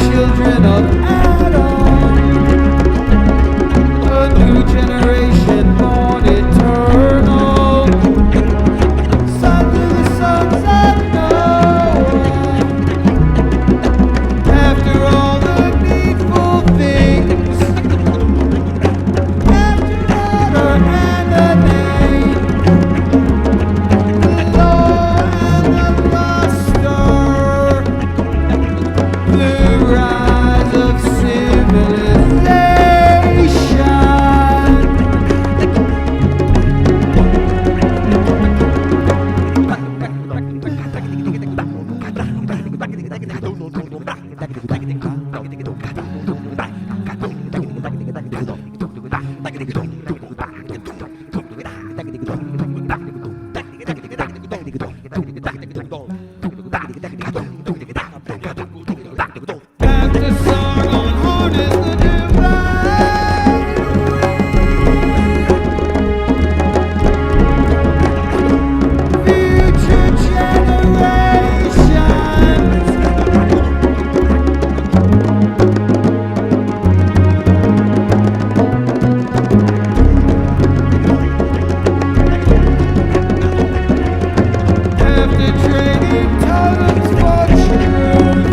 children of Adam, a new generation born eternal, sons of the sons of Noah. After all the needful things, after order and a name, the law and the luster, the rise of civilization. After sorrow harness the divine future generations. After trading totems for truth,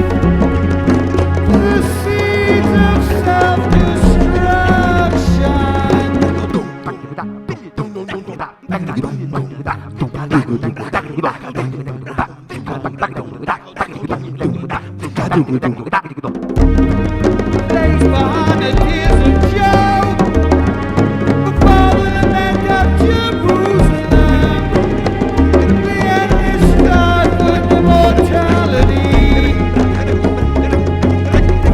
the seeds of self-destruction lays behind the tears of Job, the fatherland of Jerusalem, the endless sky with immortality.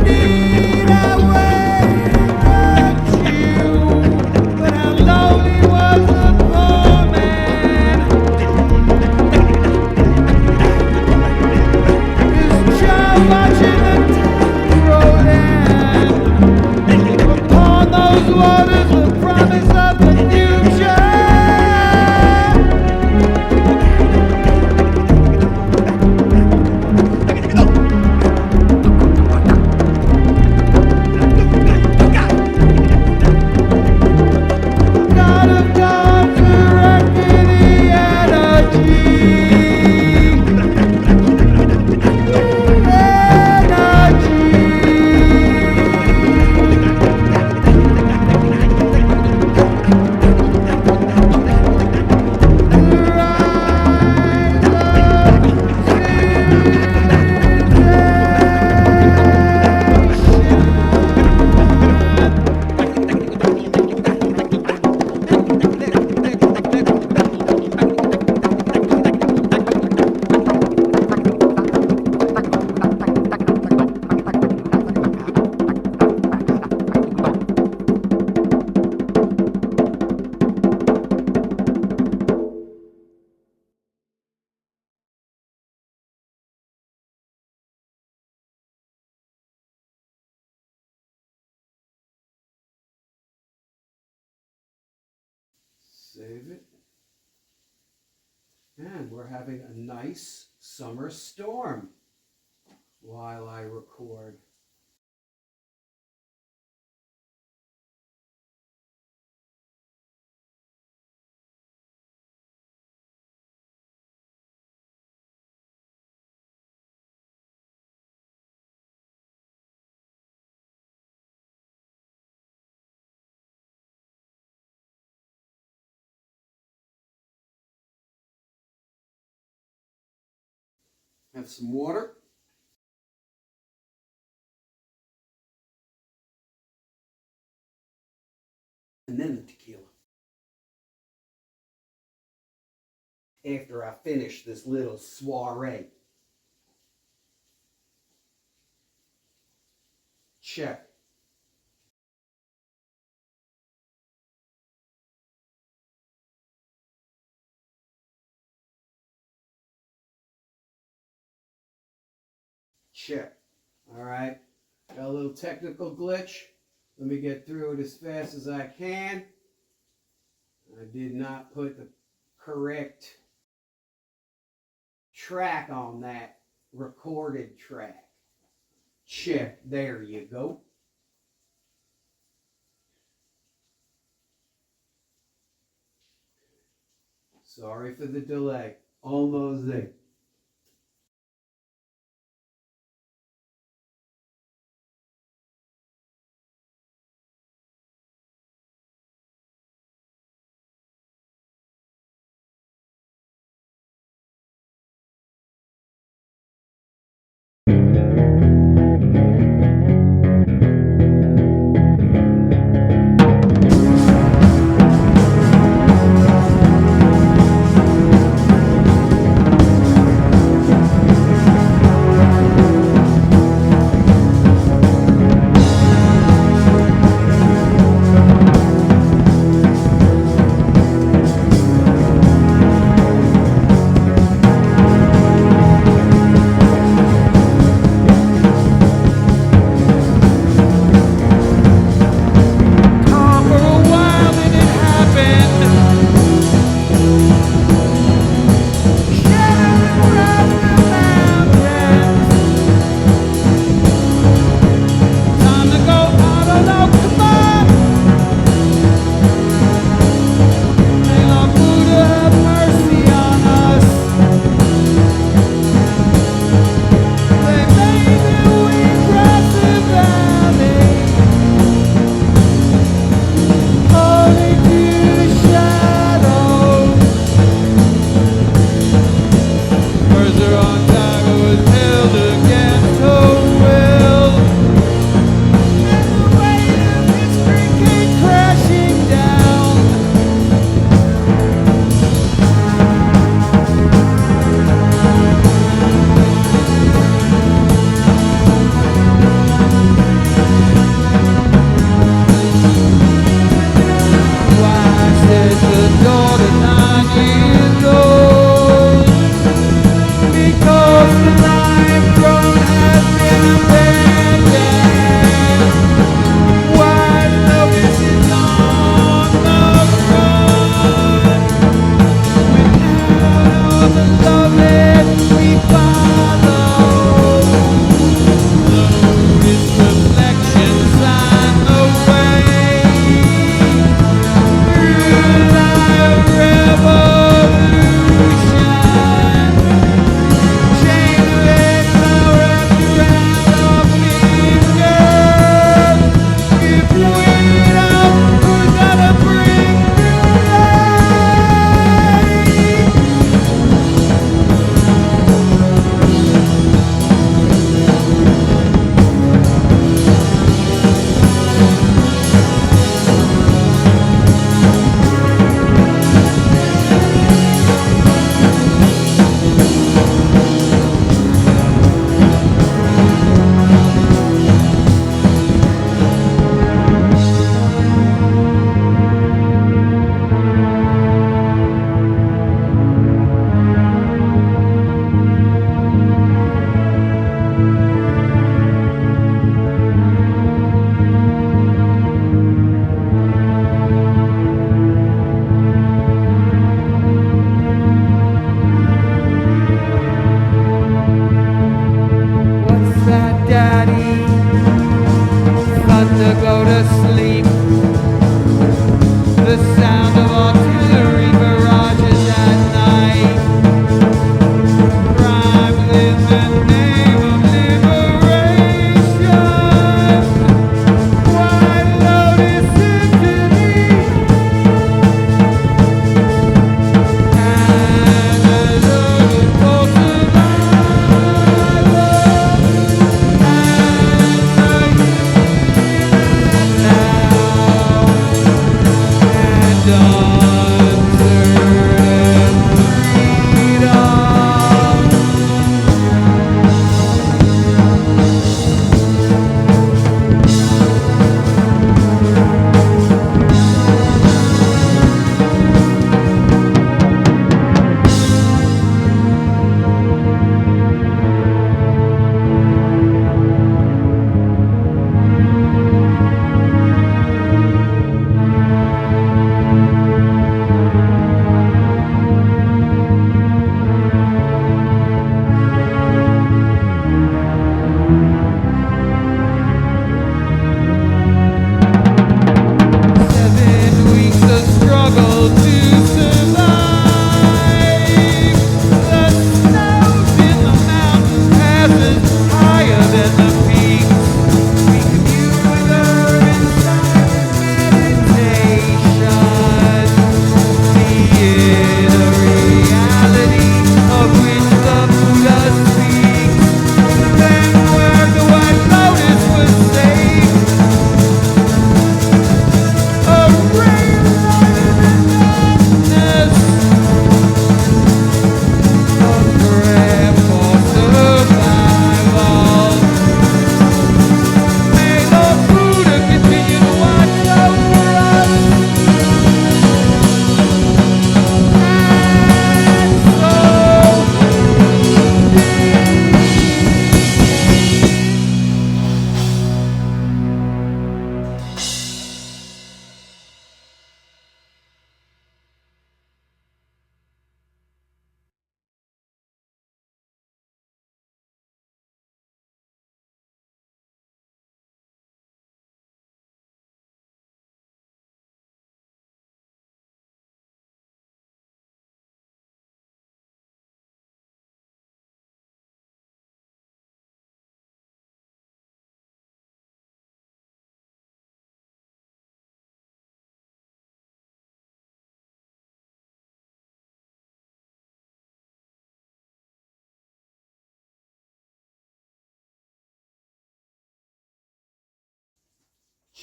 Need I wait you, but how lonely was the poor man. His child watching the tide roll in. Upon those waters, the promise of the future. God of gods directed the energy. Save it. And we're having a nice summer storm while I record. Have some water. And then the tequila. After I finish this little soiree. Check. Check. All right. Got a little technical glitch. Let me get through it as fast as I can. I did not put the correct track on that recorded track. check. There you go. Sorry for the delay. Almost there.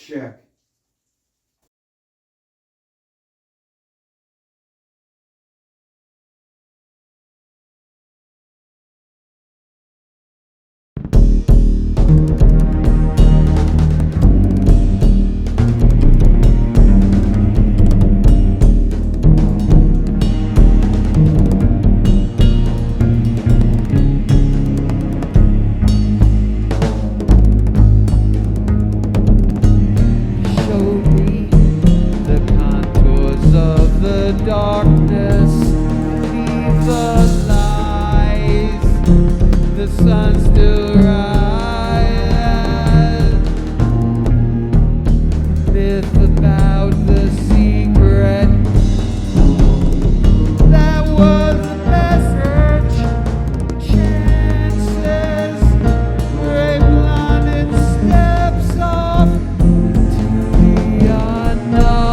Check. Darkness, leave the lies. The sun still rises. Myth about the secret. That was the message. Chances, brave blinded steps off to the unknown.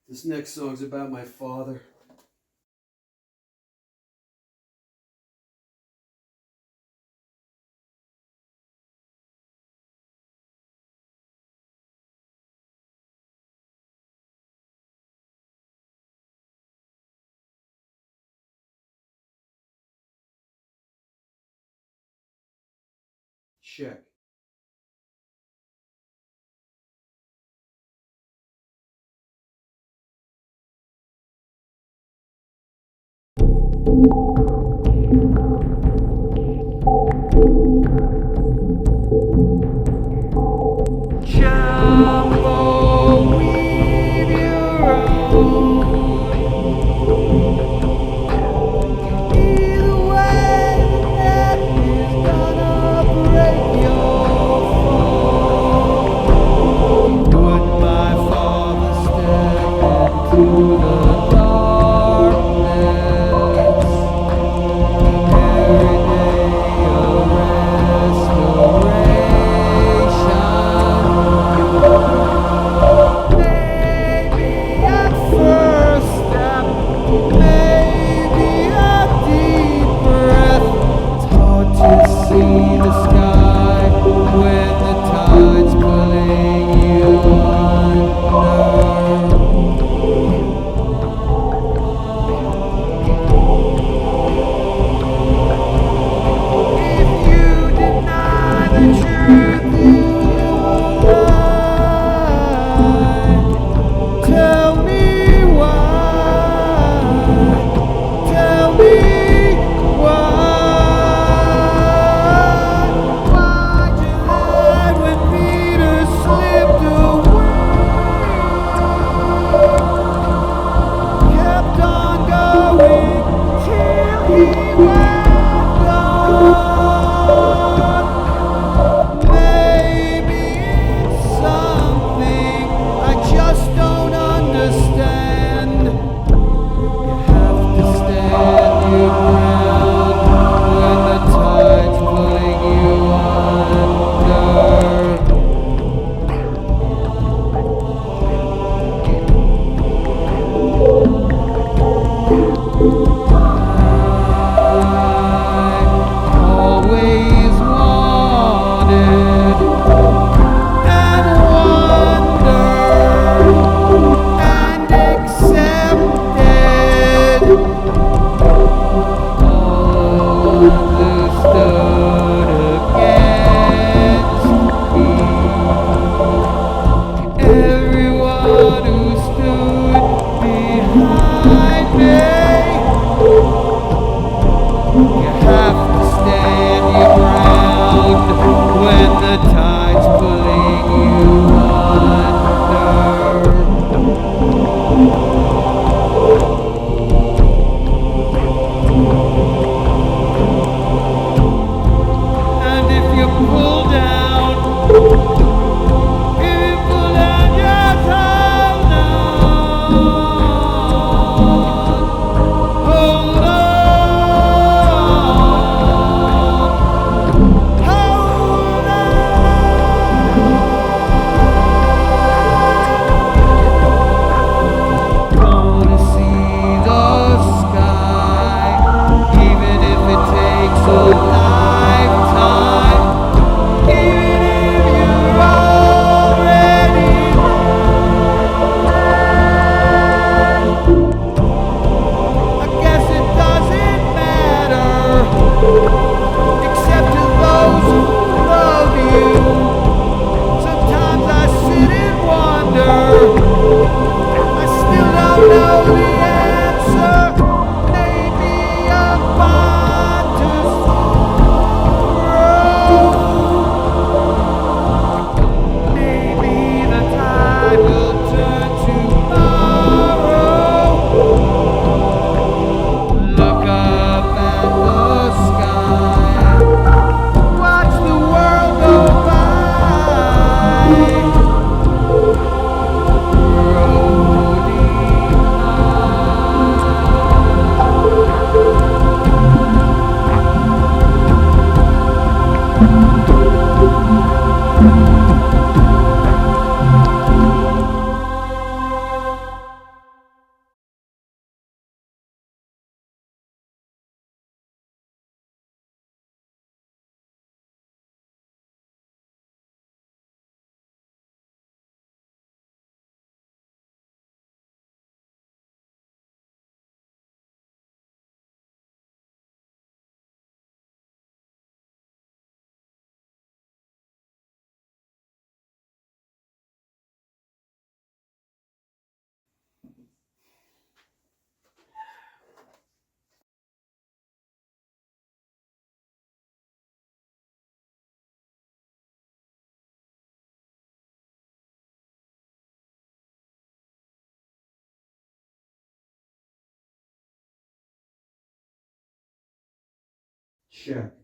This next song's about my father. Check. Jumbo, weave your own. Either way, the net is gonna break your fall. Would my father step into the darkness? Every day a restoration. Maybe a first step, maybe a deep breath. It's hard to see the sky when the tide's pulling you under. If you deny the truth, you will lie. Tell me why. Tell me why. Why'd you lie when Peter slipped away? Kept on going till he went gone. Maybe it's something I just don't understand. You have to stand your ground when the tide's pulling you under. I always wanted and wondered and accepted all who stood against me. Everyone who stood behind me. You have to stand your ground when the tide's pulling you under. And if you pull down, just hold on. Hold on. Hold on. Gonna see the sky, even if it takes a lifetime. Even if you're Check.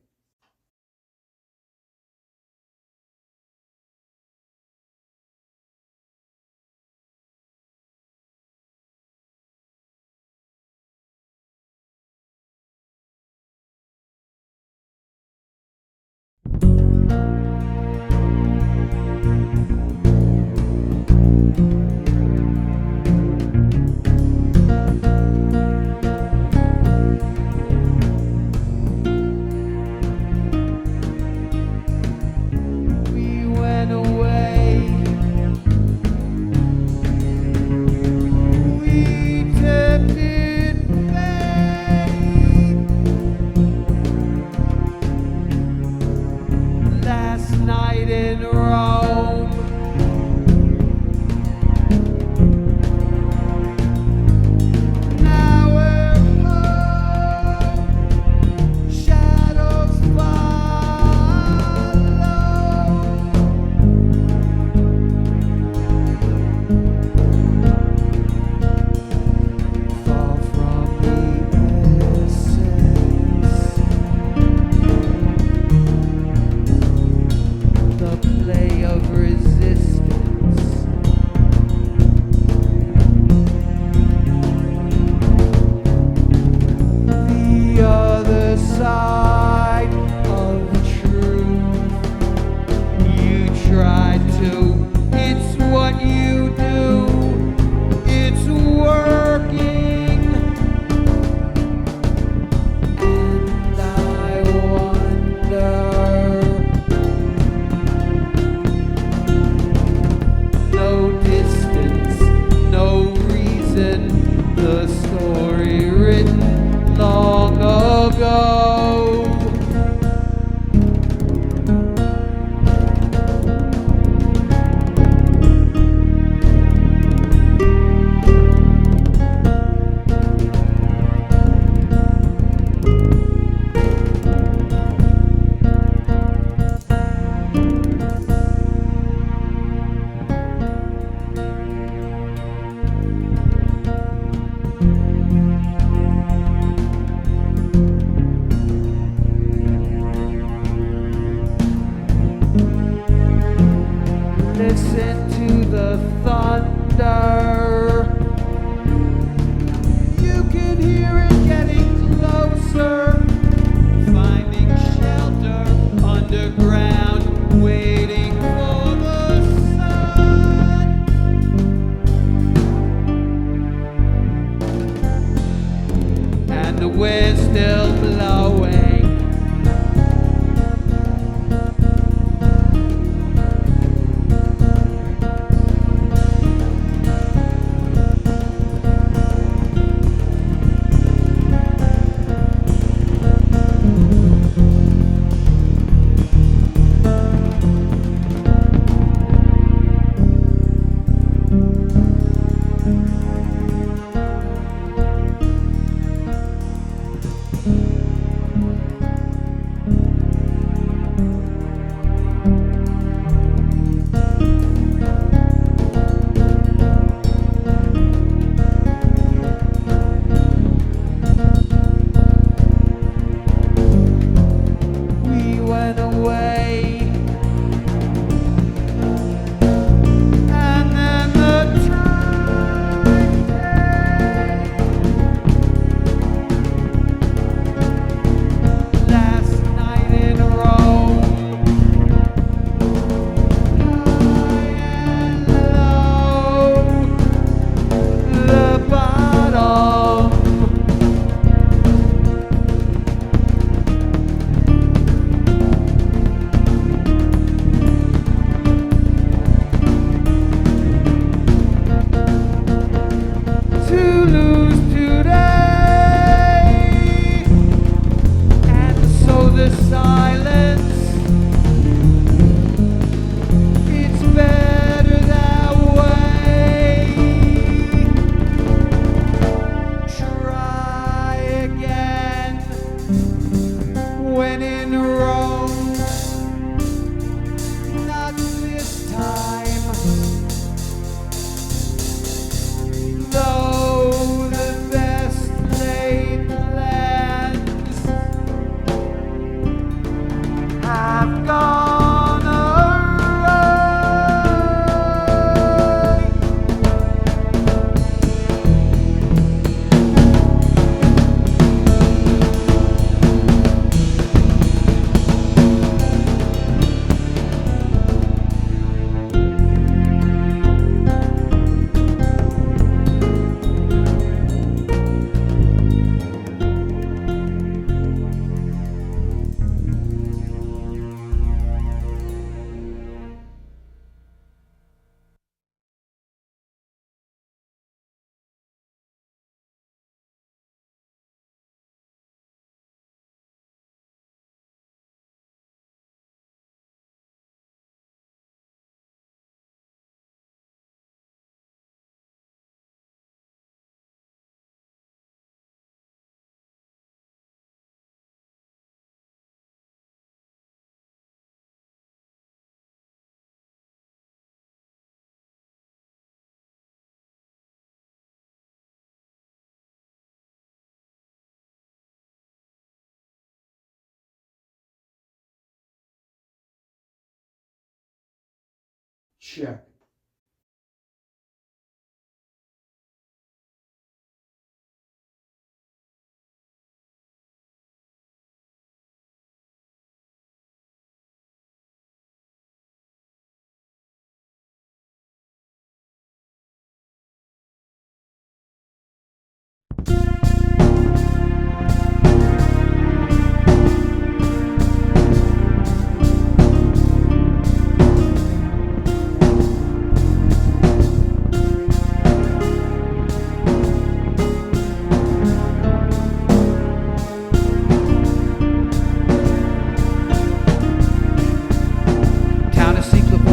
Check.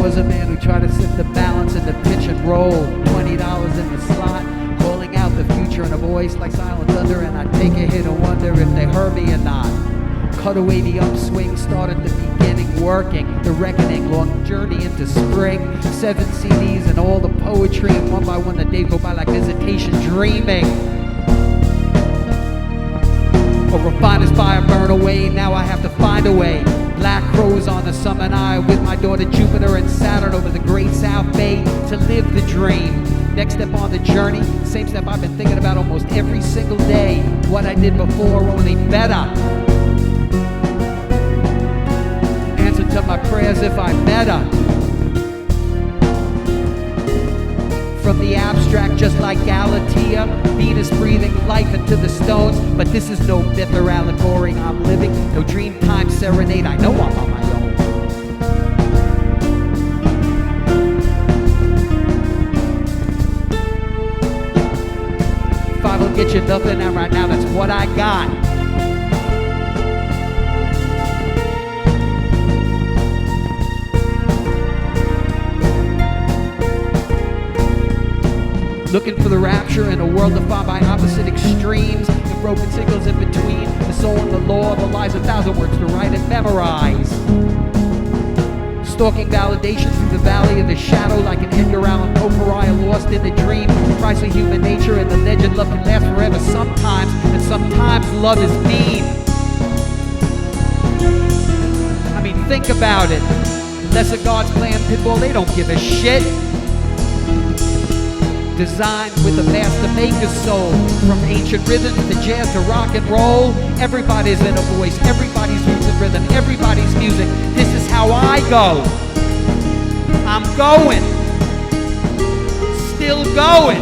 Was a man who tried to set the balance in the pitch and roll. $20 in the slot, calling out the future in a voice like silent thunder, and I take a hit and wonder if they heard me or not. Cut away the upswing, started the beginning, working the reckoning, long journey into spring. 7 CDs and all the poetry, and one by one the days go by like visitation, dreaming. A refiner's fire burn away, now I have to find a way. Black crows on the summer night with my daughter Jupiter and Saturn over the great South Bay to live the dream. Next step on the journey, same step I've been thinking about almost every single day. What I did before, only better. Answer to my prayers if I met her. From the abstract, just like Galatea, Venus breathing life into the stones. But this is no myth or allegory I'm living, no dream time serenade, I know I'm on my own. If I don't get you nothing, and right now that's what I got. Looking for the rapture in a world defined by opposite extremes, the broken signals in between, the soul and the law, the lies 1,000 words to write and memorize. Stalking validation through the valley of the shadow like an Edgar Allan Poe pariah lost in the dream. Price of human nature and the legend love can last forever sometimes, and sometimes love is mean. I mean, think about it. Unless a God's playing pitbull, they don't give a shit. Designed with a master maker's soul. From ancient rhythms to jazz to rock and roll, everybody's in a voice, everybody's roots and rhythm, everybody's music. This is how I go. I'm going. Still going.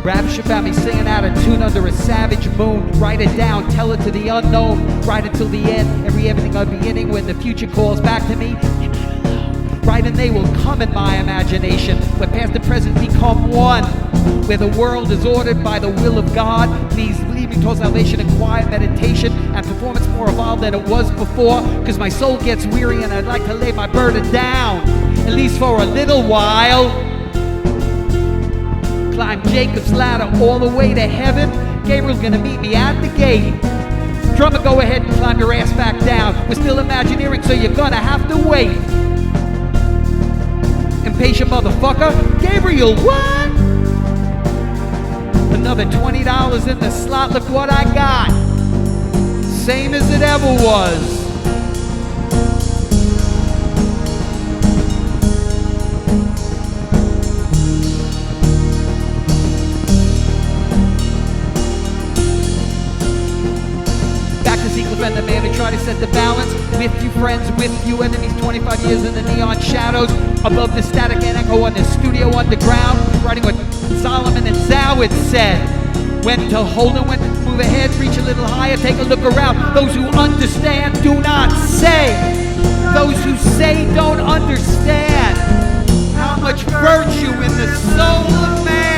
Rap shit about me singing out of tune under a savage moon. Write it down, tell it to the unknown. Write it till the end, everything a beginning. When the future calls back to me, you're not alone. Right, and they will come in my imagination. Where past and present become one. Where the world is ordered by the will of God. Please lead me towards salvation and quiet meditation. And performance more evolved than it was before. Cause my soul gets weary and I'd like to lay my burden down. At least for a little while. Climb Jacob's ladder all the way to heaven. Gabriel's gonna meet me at the gate. Drummer, go ahead and climb your ass back down. We're still imagineering, so you're gonna have to wait. Impatient motherfucker. Gabriel, what? Another $20 in the slot, look what I got. Same as it ever was. And the man who tried to set the balance with you friends, with you enemies, 25 years in the neon shadows, above the static and echo on the studio underground, writing what Solomon and Zawid said. When to hold and when to move ahead, reach a little higher, take a look around. Those who understand do not say. Those who say don't understand. How much virtue in the soul of man.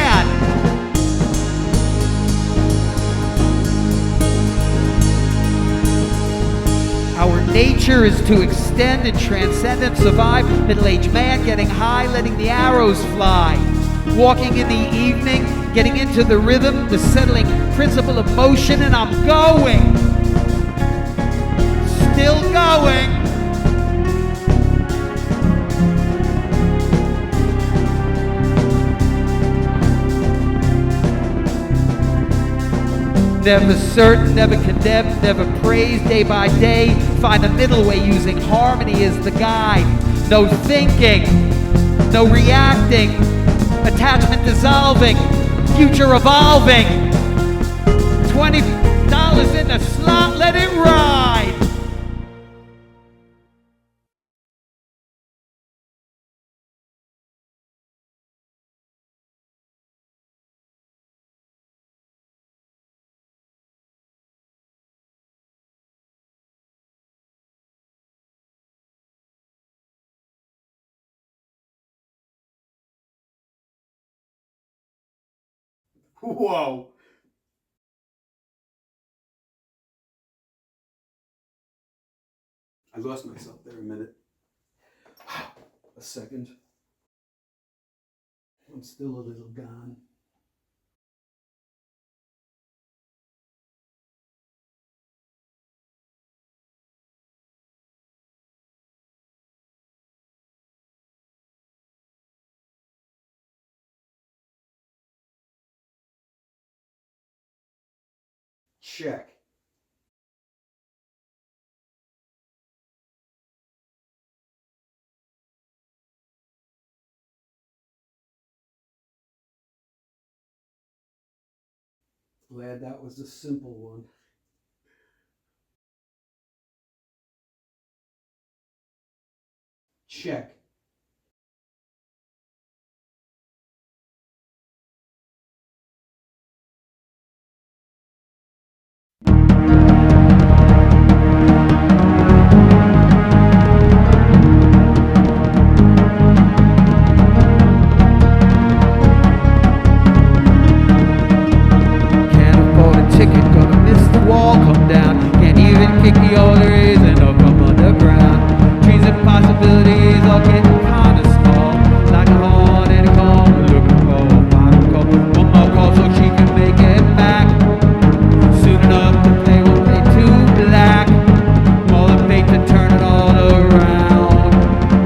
Our nature is to extend and transcend and survive. Middle-aged man getting high, letting the arrows fly. Walking in the evening, getting into the rhythm, the settling principle of motion, and I'm going. Still going. Never certain, never condemned, never praised, day by day. Find the middle way using harmony as the guide. No thinking, no reacting, attachment dissolving, future evolving. $20 in the slot, let it ride. Whoa. I lost myself there a minute. A second. I'm still a little gone. Check. Glad that was a simple one. Check. Can't afford a ticket, gonna miss the wall come down. Can't even kick the old rays and up from underground. Dreams and possibilities all getting kinda small. Like a horn in a corner, looking for a final call. One more call so she can make it back. Soon enough the play will play too black. More than fate to turn it all around.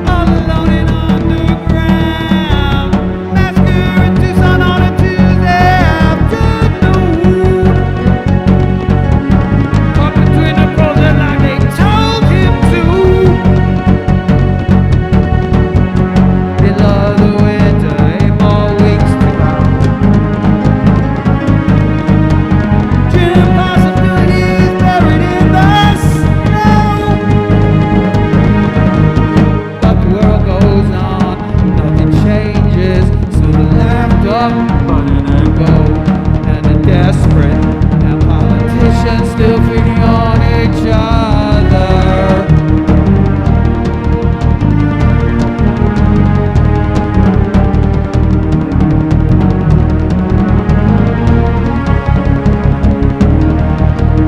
All alone and underground. Massacre in Tucson on a Tuesday afternoon. Caught between the frozen like they told him to. They love the winter, 8 more weeks to go. Dream possibilities buried in the snow. But the world goes on, nothing changes. So the laughter, running and go, and the desperate, and politicians still feeding on each other.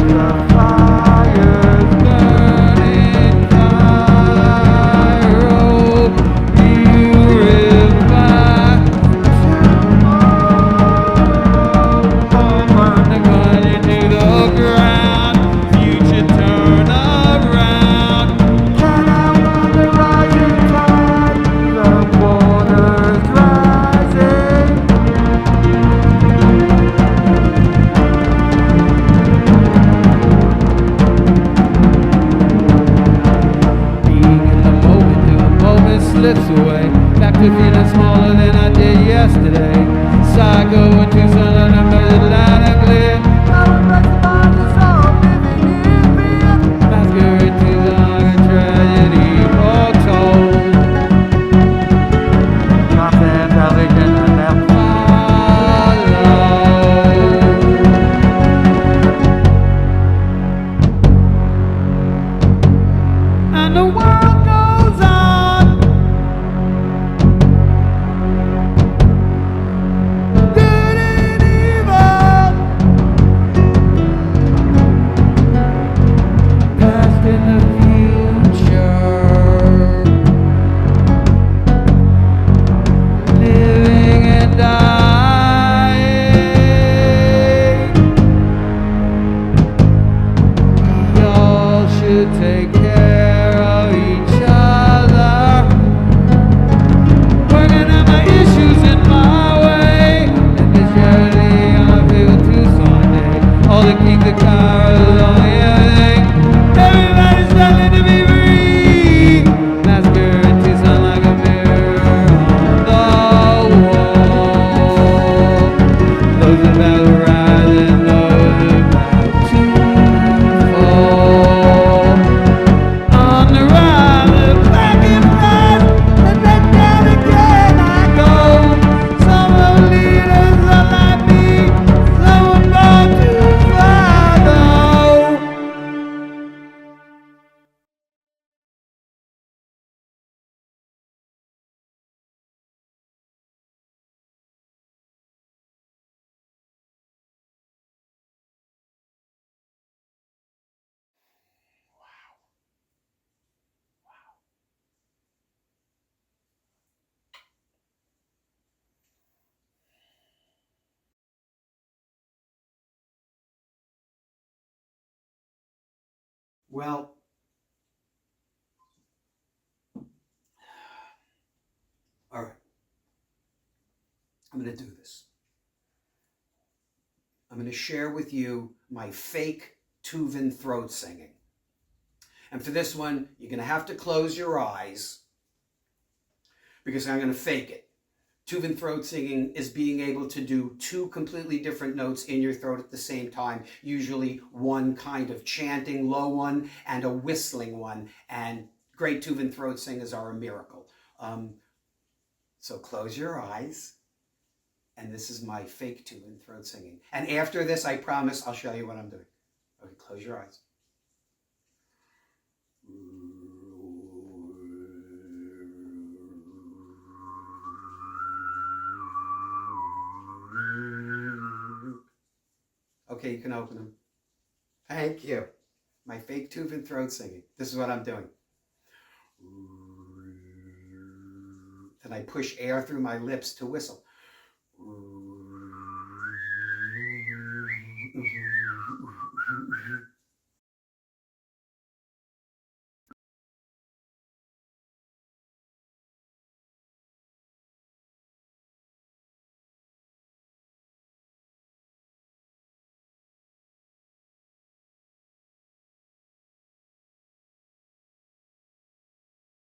The fire's burning Cairo, purify tomorrow. Burn the gun into the ground, future turn around. Turn out on the rising tide, the water's rising. Being in the moment till the moment slips away. Back to feeling smaller than I did yesterday. Psycho and Tucson on the Atlantic clear. Massacre in Tucson, a tragedy foretold. Nothing intelligent enough follow. And the world goes on. Good and evil. Well, all right. I'm going to do this. I'm going to share with you my fake Tuvan throat singing. And for this one, you're going to have to close your eyes because I'm going to fake it. Tuvan throat singing is being able to do two completely different notes in your throat at the same time, usually one kind of chanting low one and a whistling one, and great Tuvan throat singers are a miracle. So close your eyes, and this is my fake Tuvan throat singing. And after this, I promise I'll show you what I'm doing. Okay, close your eyes. Okay, you can open them. Thank you. My fake Tuvan throat singing. This is what I'm doing. Then I push air through my lips to whistle.